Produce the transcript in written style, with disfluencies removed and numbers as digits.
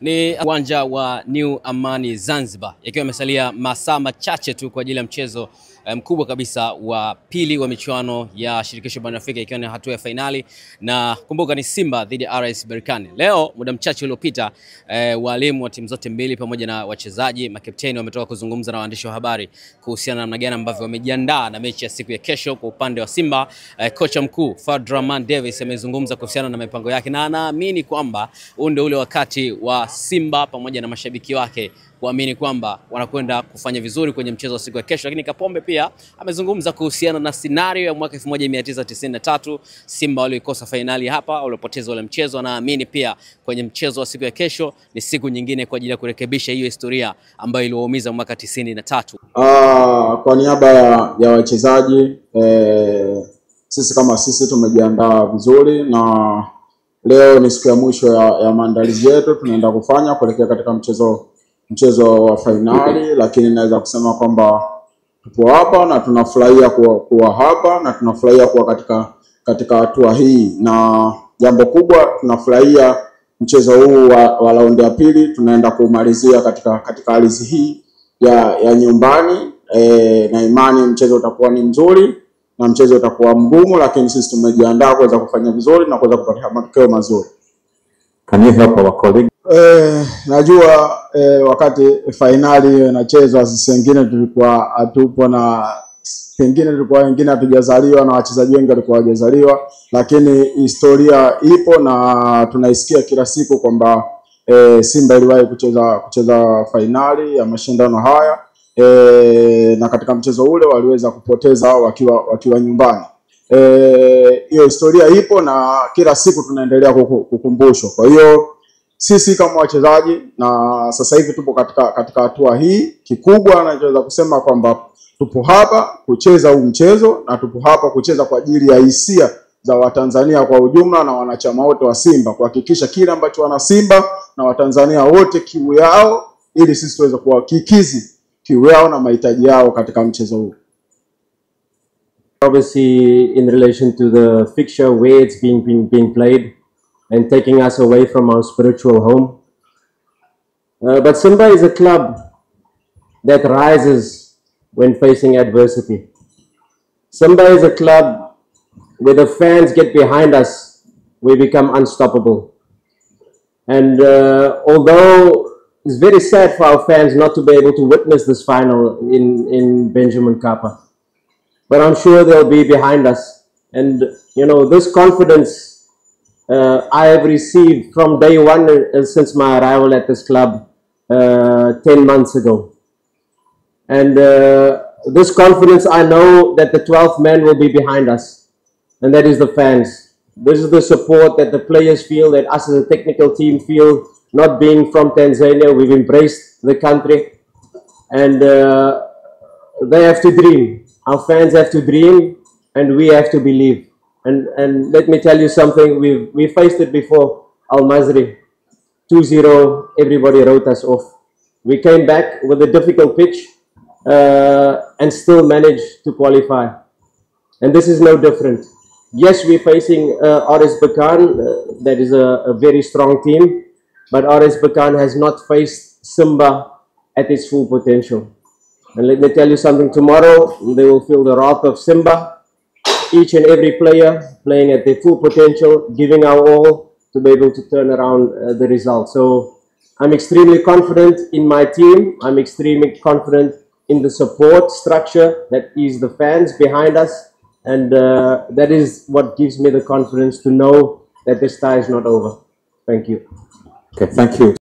Ni uwanja wa New Amani Zanzibar, yakiwa yamesalia masaa machache tu kwa ajili ya mchezo mkubwa kabisa wa pili wa michuano ya shirikisho barani Afrika, ikiwa ni hatua ya finali, na kumbuka ni Simba dhidi ya RS Berkane. Leo muda mchache uliopita walimu wa timu zote mbili pamoja na wachezaji makapteni wametoka kuzungumza na waandishi wa habari kuhusiana na namna gani ambavyo wamejiandaa na mechi ya siku ya kesho. Kwa upande wa Simba, kocha mkuu Fadlu Davis amezungumza kuhusiana na mipango yake, na anaamini kwamba huu ndio ule wakati wa Simba pamoja na mashabiki wake kuamini kwamba wanakwenda kufanya vizuri kwenye mchezo wa siku ya kesho. Lakini Kapombe pia amezungumza kuhusiana na scenario ya mwaka 1993, Simba waliokosa finali hapa, waliopoteza ule mchezo. Anaamini pia kwenye mchezo wa siku ya kesho ni siku nyingine kwa ajili ya kurekebisha hiyo historia ambayo iliwaumiza mwaka 93. Kwa niaba ya wachezaji, sisi kama sisi tumejiandaa vizuri, na leo ni siku ya mwisho ya maandalizi yetu tunaenda kufanya kuelekea katika mchezo wa finali. Lakini naweza kusema kwamba tupo hapa na tunafurahia kuwa hapa, na tunafurahia kuwa katika hatua hii, na jambo kubwa tunafurahia mchezo huu wa raundi ya pili tunaenda kumalizia katika ardhi hii ya nyumbani. Na imani mchezo utakuwa ni mzuri na mchezo utakuwa mgumu, lakini sisi tumejiandaa kuweza kufanya vizuri na kuweza kupata matokeo mazuri. Can you help our colleague? Najua wakati finali inachezwa sisi wengine tulikuwa hatupo, na pengine tulikuwa wengine hatujazaliwa, na wachezaji wengi walikuwa hawajazaliwa, lakini historia ipo na tunaisikia kila siku kwamba Simba iliwahi kucheza finali ya mashindano haya, na katika mchezo ule waliweza kupoteza wakiwa nyumbani. Hiyo historia ipo na kila siku tunaendelea kukumbushwa. Kwa hiyo sisi kama wachezaji, na sasa hivi tupo katika hatua hii, kikubwa nachoweza kusema kwamba tupo hapa kucheza huu mchezo, na tupo hapa kucheza kwa ajili ya hisia za Watanzania kwa ujumla na wanachama wote wa Simba, kuhakikisha kile ambacho wana Simba na Watanzania wote kiu yao, ili sisi tuweze kuwakikizi kiu yao na mahitaji yao katika mchezo huu. Obviously, in relation to the fixture, where it's being played and taking us away from our spiritual home. But Simba is a club that rises when facing adversity. Simba is a club where the fans get behind us, we become unstoppable. And although it's very sad for our fans not to be able to witness this final in Benjamin Mkapa, but I'm sure they'll be behind us. And you know, this confidence I have received from day one since my arrival at this club 10 months ago. And this confidence, I know that the 12th man will be behind us, and that is the fans. This is the support that the players feel, that us as a technical team feel. Not being from Tanzania, we've embraced the country, and they have to dream. Our fans have to dream, and we have to believe. And let me tell you something, we faced it before. Al Masry 2-0, everybody wrote us off. We came back with a difficult pitch and still managed to qualify. And this is no different. Yes, we're facing RS Berkane, that is a very strong team, but RS Berkane has not faced Simba at its full potential. And let me tell you something, tomorrow they will feel the wrath of Simba. Each and every player playing at their full potential, giving our all to be able to turn around the result. So I'm extremely confident in my team. I'm extremely confident in the support structure that is the fans behind us. And that is what gives me the confidence to know that this tie is not over. Thank you. Okay, thank you.